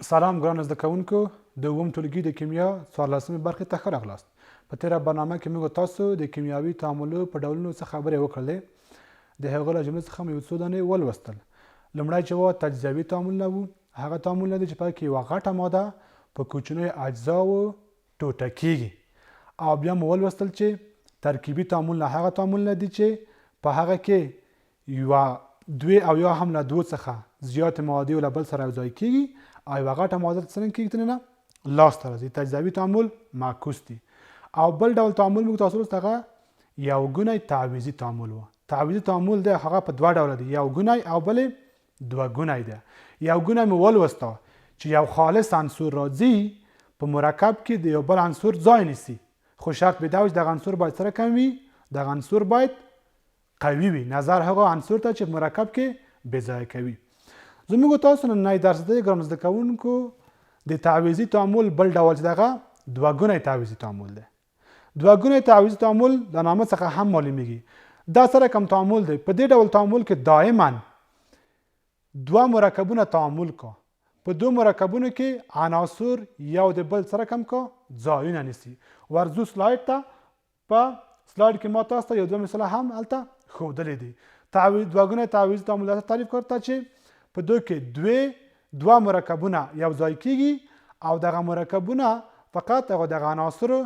سلام ګران زده کوونکو د اووم ټولګي د کیمیا څورلسمې برخې ته ښه راغلاست. په تېره برنامه کې موږ تاسو د کیمیاوي تعاملو په ډولونو څه خبرې وکړلې. د هغو له جملې څخه مو یو څو دانې ولوستل. لومړی چې وه تجزیوي تعاملونه وو، هغه تعاملونه دي چې په کې یوه غټه ماده په کوچنیو اجزاوو ټوټه کیږي. او بیا مو ولوستل چې ترکیبي تعاملونه هغه تعاملونه دي چې په هغه کې یوه دوې او یا هم له دوو څخه زیاتې مادې له بل سره یوځای کیږي او یوه غټه ماده څرنګه کیږي دننه لاسته راځي. تجزیوي تعامل معکوس دي. او بل ډول تعامل موږ تاسو ته هغه یو ګونی تعویضي تعامل و. تعویضي تعامل دی هغه په دوه ډوله دی، یو ګونی او بل دوه ګونی دی. یو ګونی مو ولوسته چې یو خالص عنصر راځي په مرکب کې د یو بل عنصر ځای نیسي، خو شرط به دا وي چې دغه عنصر باید سره کم وي، دغه عنصر باید قوي وي، نظر هغه عنصر ته چې مرکب کې بې ځایه کوي. زموږ تاسو نننی درس دی ګرانو زده کوونکو د تعویضي تعامل بل ډول چې دغه دوه ګونی تعویضي تعامل دی. دوه ګونی تعویضي تعامل د نامه څخه هم معلومیږي. دا سره کم تعامل دی. په دې ډول تعامل کې دائما دوه مرکبونه تعامل کا، په دو مرکبونو کې عناصر یو د بل سره کم کا ځایونه نیسي. ورځو سلاید ته په سلاید کې ما تاسو ته یو دوه مثاله هم هلته ښودلې دي. دوه ګونی تعویضي تعامل داسې تعریف کړی چې په دو کې دوه مرکبونه یو ځای کیږي او دغه مرکبونه فقط دغه عناصرو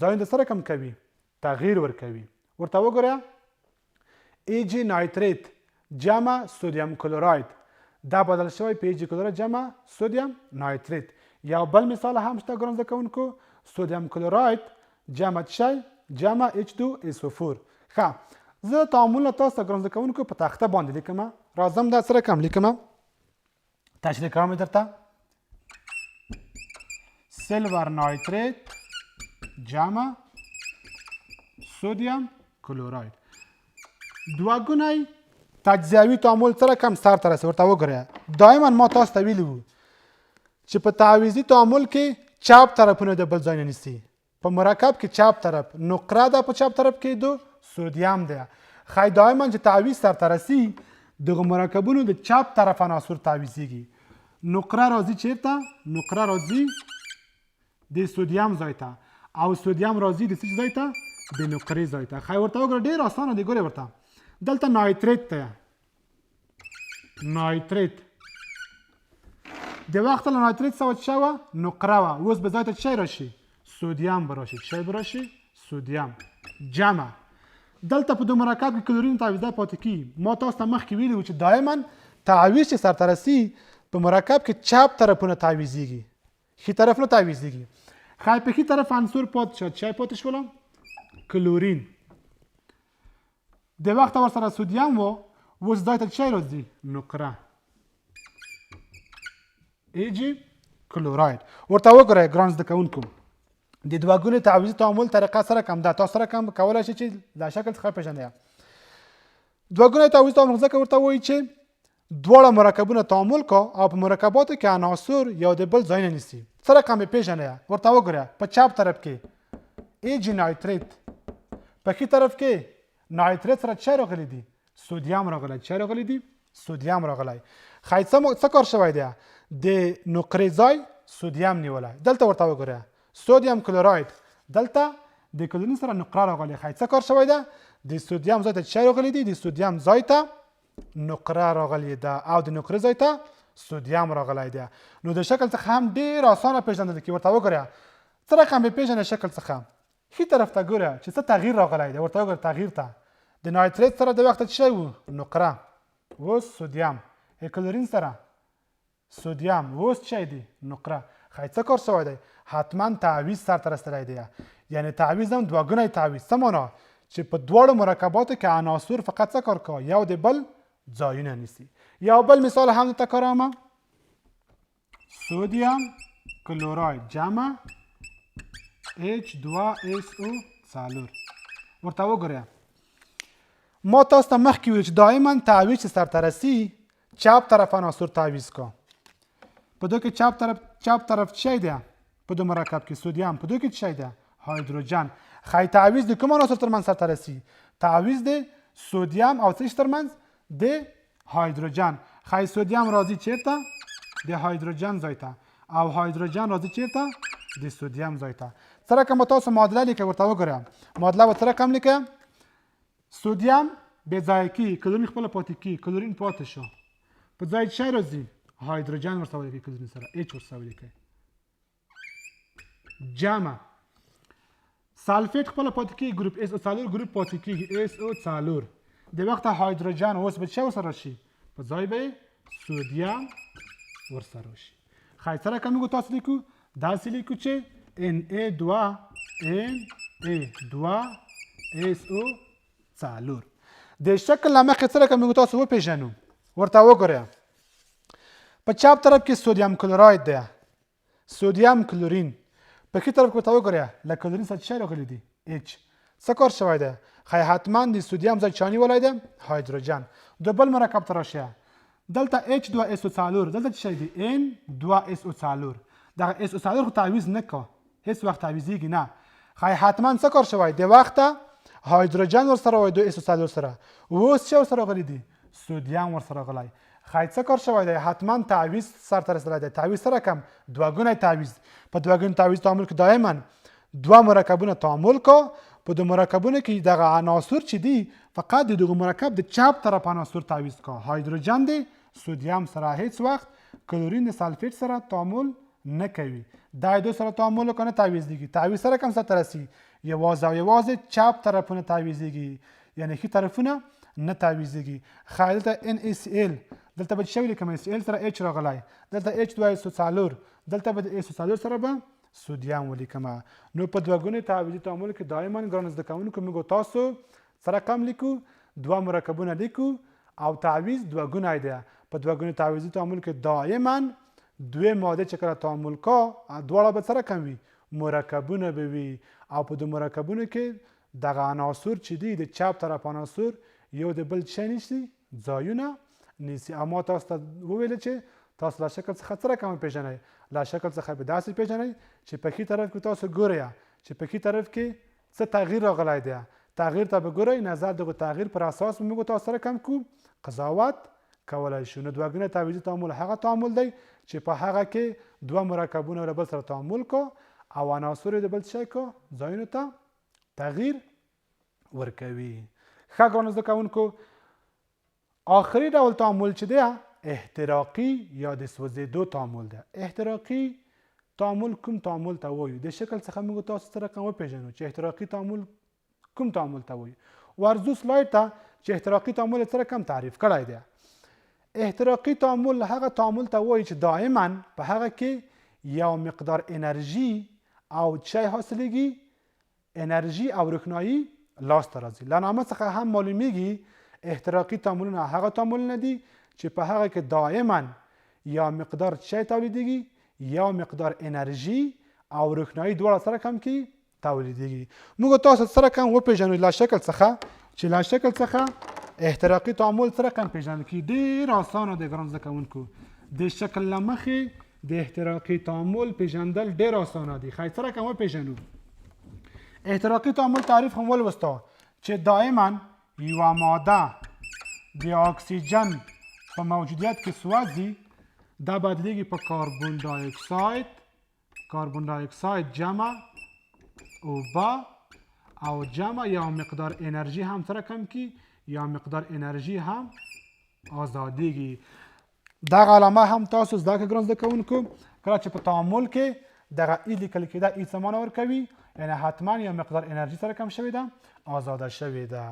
ځایونه سره کم کوي، تغییر ورکوي. ورته وګوره ایجي نایتریت جمع سودیم کلوراید، دا بدل شوی په ایجي کلوراید جمع سودیم نایتریت. یو بل مثال هم شته ګران زده کوونکو، سودیم کلوراید جمع شی جمع H2SO4. ښه، زه تعاملونه تاسو ته ګران زده کوونکو په تخته باندې لیکم. راځم دا سره کم لیکم، تشریح کوم درته. سیلور نایتریت جمع سودیم کلوراید. دوه ګونی تجزیوي تعامل سره کم سر ته رسي. ورته وګوره دائما ما تاسو ته ویلي وو چې په تعویضي تعامل کې چپ طرفونه د بل ځای نه نیسي. په مرکب کې چپ طرف نقره ده، په چپ طرف کې دو سودیم ده. ښایي دائما چې تعویض سر ته رسي دغه مرکبونو د چپ طرف عناصر تعویضیږي. نقره راځي چیرته؟ نقره راځي د سودیم ځای ته او سودیم راځي د څه ځای ته؟ د نقرې ځای ته. ښایي ورته وګوره ډېر اسانه دی. ګورئ ورته دلته نایتریت دی، نایتریت د وخت له نایتریت څخه څه وه؟ نقره وه. اوس به ځای ته څه راشي؟ سودیم به راشي. څه به راشي؟ سودیم جمع. دلته په دو مرکب کې کلورین تعویض پاتې کیږي. ما تاسو ته مخکې ویلي وو چې دائما تعویض چې سرته رسي په مرکب کې چپ طرفونه تعویضیږي، ښي طرف نه تعویضیږي. ښایي په ښي طرف عنصر پاتې شو، چای پاتې شوله؟ کلورین. د وخته ورسره سودیم و، اوس ځای ته چای راځي؟ نقره ایجي کلوراید. ورته وګورئ ګران زده کوونکو د دوه ګوني تعویضي تعامل طریقه سره کم ده. تاسو سره کم کولی شئ چې له شکل څخه پېژنئ. دوه ګونی تعویضي تعامل ځکه ورته وایي چې دواړه مرکبونه تعامل کا او په مرکباتو کې عناصر یو د بل ځای نه نیسي. سره کم یې پېژنئ. ورته وګوره په چپ طرف کې ایجي نایتریت، په ښي طرف کې نایتریت سره څه راغلی دي؟ سودیم راغلی. څه راغلی دي؟ سودیم راغلی. ښایي څه کار شوی دی؟ د نقرې ځای سودیم نیولی. دلته ورته وګوره سودیم کلوراید، دلته د کلورین سره نقره راغلی. ښایي څه کار شوی ده؟ د سودیم ځای ته څه راغلی دي؟ د سودیم ځای ته نقره راغلی ده او د نقرې ځای ته سودیم راغلی ده. نو د شکل څخه هم ډېر اسانه پېژندل کېږي. ورته وګوره څه رقم یې پېژنې شکل څخه. ښي طرف ته ګوره چې څه تغییر راغلی دی. ورته وګوره تغییر ته د نایتریت سره د وخته څه شی و؟ نقره. اوس سودیم. کلورین سره سودیم. اوس څه دی؟ نقره. ښایي څه کار شوی دی؟ حتما تعویض سرته رسېدلی دی. یعنې تعویض هم دوه ګونی تعویض. څه معنا؟ چې په دواړو مرکباتو کې عناصر فقط څه کار کوي؟ یو د بل ځایونه نیسي. یو بل مثال هم درته کاروم. سودیم کلوراید جمع H2SO4. ورته وګوره ما تاسو ته مخکې ویل چې دائما تعویض چې سرته رسي چپ طرف عناصر تعویض کا. په دو کې چپ طرف څه دی؟ په دو مرکب کې سودیم. په دو کې څه دی؟ هایدروجن. ښایي تعویض د کوم عناصر ترمنځ سرته رسي؟ تعویض د سودیم او څه ترمنځ؟ د هایدروجن. ښایي سودیم راځي چیرته؟ د هایدروجن ځای ته او هایدروجن راځي چیرته د سودیم ځای ته. څه رقم به تاسو معادله لیکئ ورته وګورئ. معادله به څه رقم لیکئ؟ سودیم بې ځایه کېږي، کلورین خپله پاتې کېږي، کلورین پاتې شو، په ځای شی راځي هایدروجن ورسره ولیکئ کلورین سره اچ ورسره ولیکئ. جمع سلفیټ خپله پاتې کېږي، ګروپ اس او څلور ګروپ پاتې کېږي اس او څلور. د وخته هایدروجن اوس به څه ورسره شي؟ په ځای به یې سودیم ورسره شي. ښایي څه رقم موږ تاسو لیکو؟ داسې لیکو چې Na2 Na2 SO څلور. د شکل له مخې څه رقم موږ تاسو وپېژنو ورته وګورئ. په چپ طرف کې سودیم کلوراید دی، سودیم کلورین. په ښي طرف کې ورته وګورئ له کلورین سره څه راغلی دی؟ اچ. څه کار شوی دی؟ ښایي حتما د سودیم ځای چا نیولی دی؟ هایدروجن. د بل مرکب ته راشه، دلته H2SO4 دلته څه شی دی؟ N2SO4. دغه SO4 خو تعویض نه که، هېڅ وخت تعویضېږي نه. ښایي حتما څه کار شوی د وخته هایدروجن ورسره وای 2SO4 سره، اوس څه ورسره راغلی دی؟ سودیم ورسره راغلی. ښایي څه کار شوی دی؟ حتما تعویض سرته رسېدلی دی. تعویض څه رقم؟ دوه ګونی تعویض. په دوه ګوني تعویض تعامل کې دایما دوه مرکبونه تعامل کا. په دو مرکبونو کې دغه عناصر چې دي فقط د دغه مرکب د چپ طرف عناصر تعویض کا. هایدروجن دی سودیم سره هیڅ وخت کلورین د سلفیټ سره تعامل نه کوي. دا دو سره تعامل وکړه نه تعویضېږي. تعویض سره کوم سره رسي؟ یوازې او یوازې چپ طرفونه تعویضېږي، یعنی ښي طرفونه نه تعویضېږي. ښایي دلته NaCl دلته به څه ولیکم؟ Cl سره H راغلی، دلته H2SO4 دلته به د SO4 سره به سودیم ولیکم. نو په دوه ګوني تعویضي تعامل کې دایما ګرانو زده کوونکو موږ تاسو څه رقم لیکو؟ دوه مرکبونه لیکو او تعویض دوه ګونی دی. په دوه ګوني تعویضي تعامل کې دایما دوه ماده چې کله تعامل کا دواړه به څه رقم وي؟ مرکبونه به وي. او په دو مرکبونو کې دغه عناصر چې دي د چپ طرف عناصر یو د بل څه نیسي؟ ځایونه نیسي. او ما تاسو ته وویل چې تاسو له شکل څخه څه رقم وپېژنئ؟ له شکل څخه به داسې پېژنئ چې په ښي طرف کې تاسو ګورئ چې په ښي طرف کې څه تغییر راغلی دی. تغییر ته به ګورئ، نظر دغه تغییر پر اساس موږ تاسو رقم کو قضاوت کولی شو. نو دوه ګونی تعویضي تعامل هغه تعامل دی چې په هغه کې دوه مرکبونه له بل سره تعامل کو او عناصر د بل څه کو ځایونو ته تغییر ورکوي. ښه ګرانو زده کوونکو، آخري ډول تعامل چې دی احتراقی یا د سوځېدو تعامل دی. احتراقی تعامل کوم تعامل ته وایو؟ د شکل څخه موږ تاسو څه رقم وپېژنو چې احتراقي تعامل کوم تعامل ته وایو. ورځو سلاید ته چې احتراقي تعامل څه رقم تعریف کړی دی. احتراقي تعامل هغه تعامل ته وایي چې دائما په هغه کې یو مقدار انرژي او چای حاصلېږي، انرژي او روښنایي لاسته راځي. له نامه څخه هم معلومیږي احتراقي تعاملونه هغه تعاملونه دي چې په هغه کې دائما یا مقدار چای تولیدېږي یا مقدار انرژي او روښنایي دواړه سره کم کې تولیدېږي. موږ تاسو سره کم وپېژنو له شکل څخه چې له شکل څخه احتراقي تعامل سره کم پېژندل کېږي. ډېر اسانه دی ګران زده کوونکو. د شکل له مخې د احتراقي تعامل پېژندل ډېر اسانه دي. ښایي څه رقم وپېژنو؟ احتراقي تعامل تعریف هم ولوسته چې دائما یوه ماده د اکسیجن په موجودیت کې سوځي، دا بدلیږي په کاربن دای اکساید، کاربن دای اکساید جمع اوبه او جمع یا مقدار انرژي هم سره کم کی یا مقدار انرژي هم آزادیږي. دغه علامه هم تاسو زده کړئ ګران زده کوونکو. کله چې په تعامل کې دغه ای لیکل کېده ای څه معنی ورکوي؟ یعنی حتما یا مقدار انرژي سره کم شوې ده، آزاده شوې ده.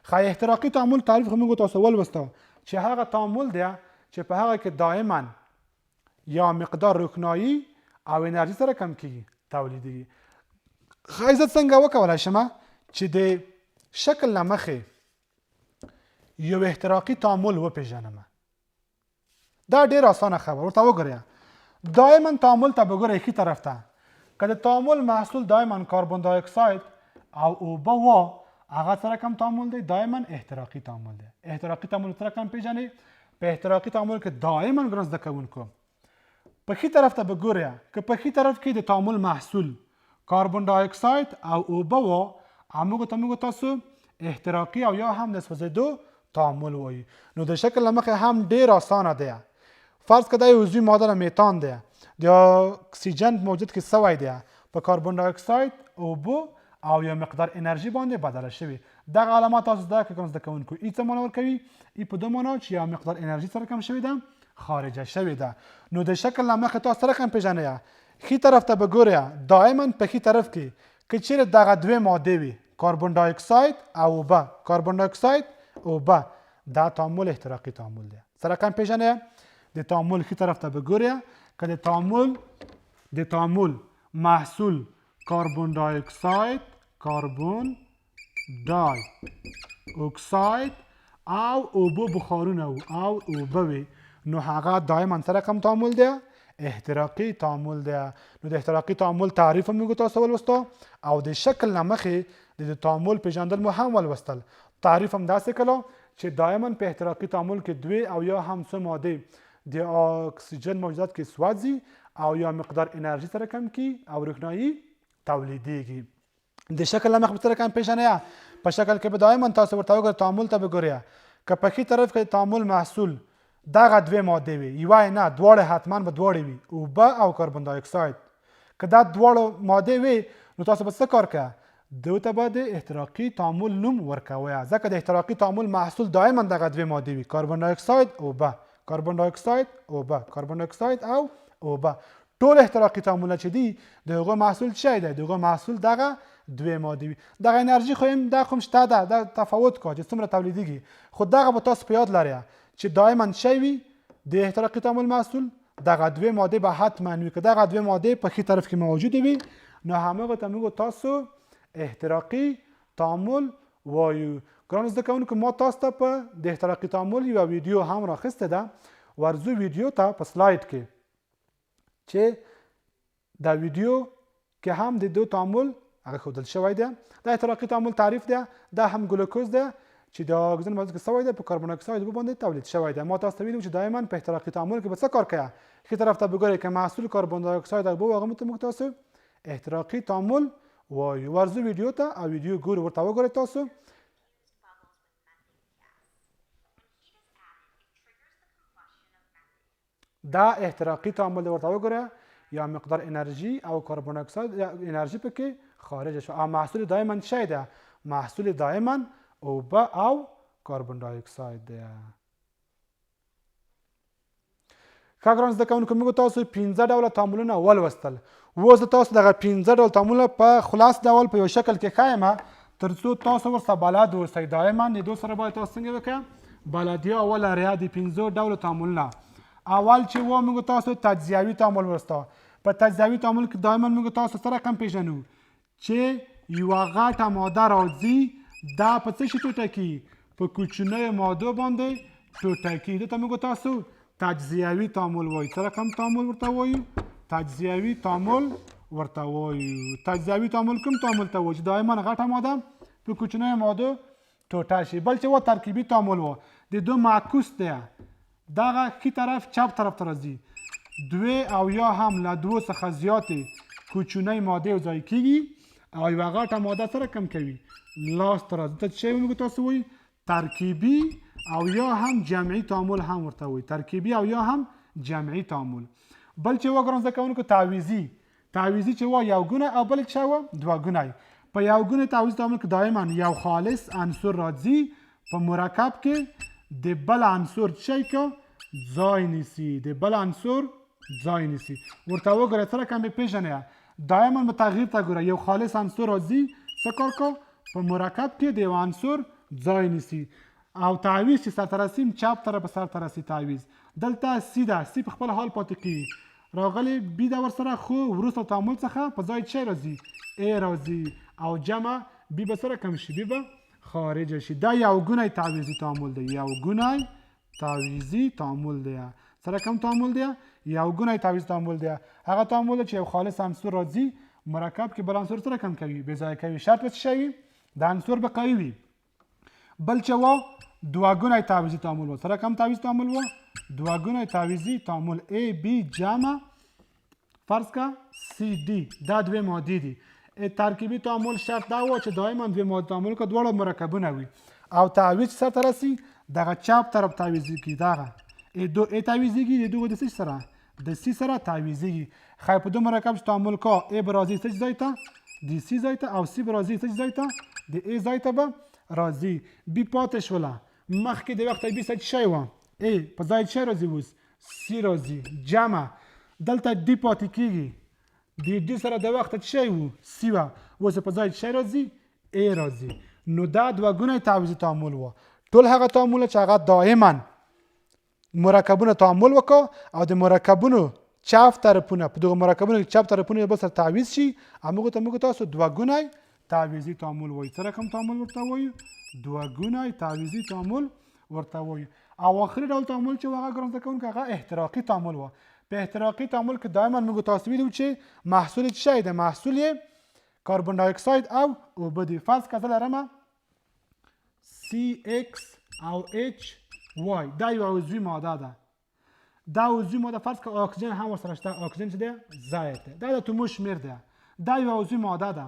ښایي احتراقي تعامل تعریف موږ تاسو ولوسته چې هغه تعامل دی چې په هغه کې دائما یا مقدار روښنایي او انرژي سره کم کېږي تولیدېږي. ښایي زه څنګه وکولی شم چې د شکل له مخې یو احتراقي تعامل وپېژنم؟ دا ډېر اسانه خبره. ورته وګورئ، دائما تعامل ته به ګورئ ښي طرف ته. که د تعامل محصول دائما کاربن دای اکساید او اوبه و، هغه سره کم تعامل دی؟ دائما احتراقي تعامل دی. احتراقي تعامل سره کم پېژنئ؟ په احتراقي تعامل کې دائما ګران زده کوونکو په ښي طرف ته به ګورئ. که په ښي طرف کې د تعامل محصول کاربن دای اکساید او اوبه و، موږ تاسو احتراقي او یا هم د سوځېدو تعامل وایي. نو د شکل له مخې هم ډېر اسانه دی. فرض که دا یو عضوي ماده میتان دی د اکسیجن موجود کې څه وای دی په کاربن ډای اکساید اوبو او یو مقدار انرژي باندې بدله شوي دغه علامات تاسو زده کړئ کوم زده کوونکو ای څه معنا ورکوي ای په دو معنا چې یو مقدار انرژي سره کم شوې ده خارجه شوې ده نو د شکل نه مخکې تاسو سره کم پېژنئ ښي طرف ته به ګورئ دائما په ښي طرف کې که چیرې دغه دوې مادې وي کاربن ډای اکساید او اوبه کاربن ډای اکساید اوبه دا تعامل احتراقي تعامل دی سره کم پېژنئ د تعامل ښي طرف ته به ګورئ که د تعامل محصول کاربن ډای اکساید کاربن ډای اکساید او اوبه بخارونه او اوبه وي نو هغه دائما سره کوم تعامل دی احتراقي تعامل دی نو د احتراقي تعامل تعریف هم موږ تاسو ولوستو او د شکل نه مخې د تعامل پیژندل مو هم ولوستل تعریف هم داسې کړو چې دائما په احتراقي تعامل کې دوی او یا هم څه مادې د اکسیجن موجودات کې سوځي او یا مقدار انرژي سره کم کی او روښنایي تولیدیږي د شکل نه مخې سره کم پېژنئ په شکل کې به دائما تاسو ورته وګورئ تعامل ته به ګورئ که په ښي طرف کې تعامل محصول دغه دوې مادې وي یوه نه دواړه حتما به دواړې وي اوبه او کاربن ډای اکساید که دا دواړه مادې وي نو تاسو به څه کار کوئ دو ته به د احتراقي تعامل نوم ورکوئ ځکه د احتراقي تعامل محصول دائما دغه دوې مادې وي کاربن ډای اکساید اوبه کاربن ډای اکساید اوبه کاربن ډای اکساید او اوبه ټول احتراقي تعاملونه چې دي د هغو محصول څه دی د هغو محصول دغه دوې مادې وي دغه انرژي خو دا خو شته ده دا تفاوت کوه چې څومره تولیدیږي خو دغه به تاسو په یاد لرئ چې دائما شی وي د احتراقي تعامل محصول دغه دوې مادې به حتما وي که دغه دوې مادې په ښي طرف کې موجودې وي نو همغه ته موږ تاسو احتراقي تعامل وایو ګرانو زده کوونکو ما تاسو ته په د احتراقي تعامل یوه ویډیو هم راخیستې ده ورځو ویډیو ته په سلاید کې چې دا ویډیو کې هم د دو تعامل هغه ښودل شوی دی دا احتراقي تعامل تعریف دی دا هم ګلوکوز دی چې د اکسیجن موجود کې سوی دی په کاربن ډای اکساید اوبو باندې تولید شوی دی ما تاسو ته ویلي چې دائما په احتراقي تعامل کې به څه کار کوئ ښي طرف ته به ګورئ که محصول کاربن ډای اکساید اوبو هغه موږ تاسو احتراقي تعامل وایو ورځو ویډیو ته او ویډیو ګورو ورته وګورئ تاسو دا احتراقي تعامل ورته وګورئ یا مقدار انرژي او کاربن ډای اکساید انرژي پکې خارج شو او محصول دائما شی ده محصول دائما اوبه او کاربن ډای اکساید دی ښه ګرانو زده کوونکو موږ تاسو 15 ډوله تعاملونه ولوستل اوس زه تاسو دغه 15 ډوله تعاملونه په خلاص ډول په یو شکل کې ښیم تر څو تاسو ورسره بلد اوسئ دائما د دو سره باید تاسو څنګه وکړئ بلدیه اوله ریا د 15 ډوله تعاملونه اول چې و موږ تاسو تجزیوي تعامل ورسته په تجزیوي تعامل کې دائما موږ تاسو سره کم پېژنو چې یوه غټه ماده راځي دا په څه شي ټوټه کړي په کوچنیو مادو باندې ټوټه کړي دې ته موږ تاسو تجزیوي تعامل وایو سره کم تعامل ورته وایو تجزیوي تعامل ورته وایو تجزیوي تعامل کوم تعامل ته وایو چې دائما غټه ماده په کوچنیو مادو ټوټه شي بل چې و ترکیبي تعامل و د دو معکوس دی دغه ښي طرف چپ طرف ته راځي دوې او یا هم له دوو څخه زیاتې کوچنۍ مادې یو ځای کېږي او یوه غټه ماده سره کم کوي لاس ته راځي ته څه موږ تاسو وایي ترکیبي او یا هم جمعي تعامل هم ورته وایي ترکیبي او یا هم جمعي تعامل بل چې و ګرانو زده کوونکو تعویضي چې و یو ګونه او بل چې و دوه ګونی په یو ګونه تعویضي تعامل کې دائما یو خالص عنصر راځي په مرکب کې د بل عنصر شی که ځای نیسي د بل عنصر ځای نیسي ورته وګورئ سره کم بپېژنئ دائما به تغییر ته ګورئ یو خالص عنصر راځي څه کار که په مرکب کې د یو عنصر ځای نیسي او تعویض چې سرته رسیم چپ طرف به سرته رسي تعویض دلته سی ده سی په خپل حال پاتې کېږي راغلی بي ده ورسره خو وروسته تعامل څخه په ځای چی راځي ای راځي او جمع بي به سره کم شي بي به خارج شي دا یو ګونی تعویضي تعامل دی یو ګونی تعویضي تعامل دی سره کوم تعامل دی یو ګونی تعویضي تعامل دی هغه تعامل چې یو خالص عنصر راځي مرکب کې بل عنصر سره کم کوي بې ځای کوي شرط به څه شی وي د عنصر به قوي وي بل چې و دوه ګونی تعویضي تعامل و سره کوم تعویضي تعامل و دوه ګونی تعویضي تعامل ای بي جمع فرض کا سی ډي دا دوې مادې دي ترکیبي تعامل شرط دا و چې دائما دوی ماده تعامل که دواړه مرکبونه وي او تعویض سره ته رسي دغه چپ طرف تعویضي کړي دغه ای تعویضیږي د دغو د څه سره د سی سره تعویضیږي. ښایي په دې مرکب چې تعامل کا ای به راځي څه ځای ته د سی ځای ته او سی به راځي څه ځای ته د ای ځای ته به راځي. بي پاتې شوله مخکې د وخته بي څه شی وه ای په ځای څه راځي اوس سی راځي جمع دلته ډي پاتې کېږي د ډي سره د وخته څه شی وو سی وه اوس په ځای څه راځي ای راځي. نو دا دوه ګونی تعویضي تعامل وه. ټول هغه تعاملونه چې هغه دائما مرکبونه تعامل وکړه او د مرکبونو چپ طرفونه په دغه مرکبونو کې چپ طرفونه یو بل سره تعویض شي هغوی ته موږ تاسو دوه ګونی تعویضي تعامل وایو. څه رقم تعامل ورته وایو دوه ګونی تعویضي تعامل ورته وایو. او آخري ډول تعامل چې هغه ګران زده کوونکي هغه احتراقي تعامل وه. په احتراقي تعامل کې دائما موږ تاسو ویلو چې محصول څه شی دی محصول یې کاربن ډای اکساید او اوبه دي. فرض که زه لرمه CX او HY دا یو عضوي ماده ده. دا عضوي ماده فرض که اکسیجن هم ورسره شته اکسیجن چې دی زاید دی دا د اتومو شمیر دی. دا یو عضوي ماده ده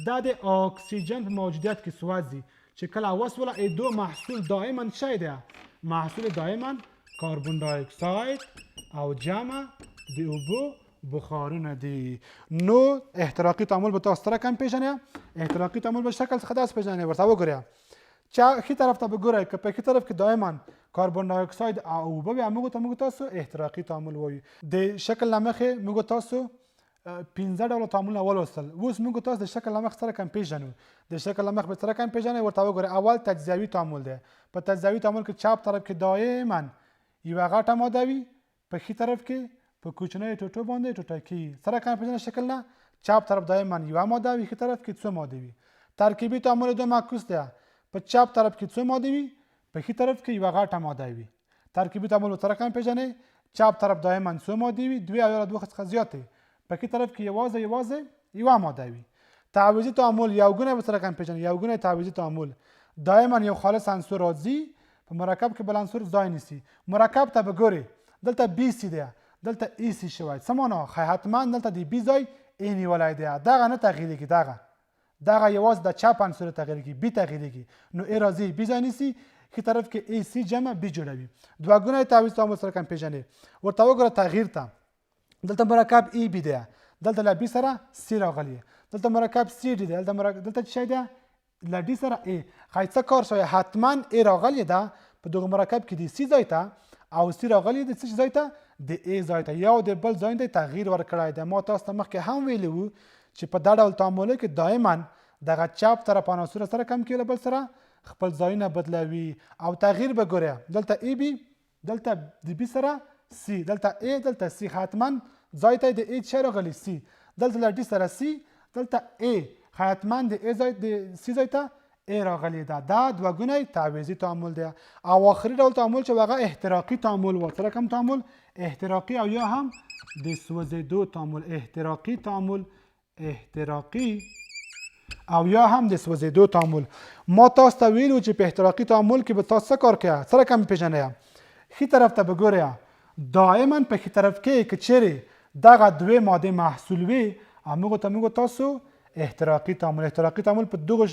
دا د اکسیجن په موجودیت کې سوځي چې کله وسوله ای دو محصول دائما شی دی محصول دائما کاربن ډای اکساید او جمع د اوبو بخارونه دي. نو احتراقي تعامل به تاسو سره کم پیژنئ. احتراقي تعامل به شکل څخه داسې پیژنئ ورته وګورئ چې ښي طرف ته به ګورئ که په ښي طرف کې دائما کاربن ډای اکساید او اوبه وي هغوی ته موږ تاسو احتراقي تعامل وایو. د شکل له مخې موږ تاسو 15 ډوله تعاملونه ولوستل. اوس موږ تاسو د شکل له مخې سره کم پیژنو. د شکل له مخې به سره کم پیژنئ ورته وګورئ. اول تجزیوي تعامل دی. په تجزیوي تعامل کې چپ طرف کې دائما یوه غټه ماده وي په ښي طرف کې په کوچنیو ټوټو باندې ټوټه کېږي. سره کم پیژنئ شکل نه چپ طرف دائما یوه ماده وي ښي طرف کې څو مادې وي. ترکیبي تعامل دوه معکوس دی. په چپ طرف کې څو مادې وي په ښي طرف کې یوه غټه ماده وي. ترکیبي تعامل سره کم پیژنئ چپ طرف دائما څو مادې وي دوې او یا دوه څخه زیاتې په ښي طرف کې یوازې یوه ماده وي. تعویضي تعامل یو ګونی به سره کم پیژنئ. یو ګونی تعویضي تعامل دائما یو خالص عنصر راځي په مرکب کې بل عنصر ځای نیسي. مرکب ته به ګورئ دلته بي سی دی دلته ای سی شوی څه معنا حتما دلته د بي ځای ای نیولی دی دغه نه تغییرېږي دغه یوازې د چپ عنصر تغییرېږي بي تغییرېږي. نو ای راځي بي ځای نیسي ښي طرف کې ای سی جمع بي جوړوي. دوه ګونی تعویض تعامل سره کم پیژنئ. ورته وګوره تغییر ته دلته مرکب ای بي دی دلته له بي سره سی راغلی دلته مرکب سی ډي دی دلته څه شی دی له ډي سره ای. ښایي څه کار شوی حتما ای راغلې ده په دغه مرکب کې د سی ځای ته او سی راغلې د څه ځای ته د ای ځای ته یو د بل ځای ته تغییر ورکړی دی. ما تاسو ته مخکې هم ویلي وو چې په دا ډول تعاملو کې دائما دغه چپ طرف عناصر سره کم کېږي له بل سره خپل ځایونه بدلوي او تغییر به ګورئ دلته ای بي دلته د بي سره سی دلته ای دلته سی حتما ځای ته د ای څه راغلی سی دلته له ډي سره سی دلته ای حتما د ای ځای د سی ځای ته ای راغلی ده. دا دوه ګونی تعویضي تعامل دی. او آخري ډول تعامل چې هغه احتراقي تعامل و. څه رقم تعامل احتراقي او یا هم د سوځېدو تعامل. احتراقي تعامل احتراقي او یا هم د سوځېدو تعامل. ما تاسو ته ویلو چې په احتراقي تعامل کې به تاسو څه کار کوئ څه رقم پیژنئ. ښي طرف ته به ګورئ دائما په ښي طرف کې که چیرې دغه دوې مادې محصول وي همغو ته موږ تاسو احتراقي تعامل. احتراقي تعامل په دغو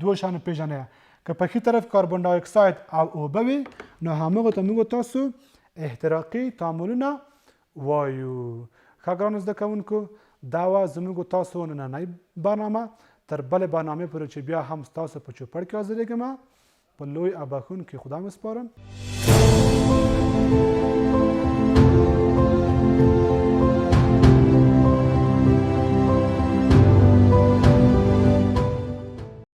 دوه شانو پیژنئ. که په ښي طرف کاربن ډای اکساید او اوبه وي نو همغو ته موږ تاسو احتراقي تعاملونه وایو. ښه ګرانو زده کوونکو دا وه زموږ تاسو نننۍ برنامه. تر بلې برنامې پورې چې بیا هم ستاسو په چوپړ کې حاضرېږم په لوی او بخښونکي خدای مو سپارم.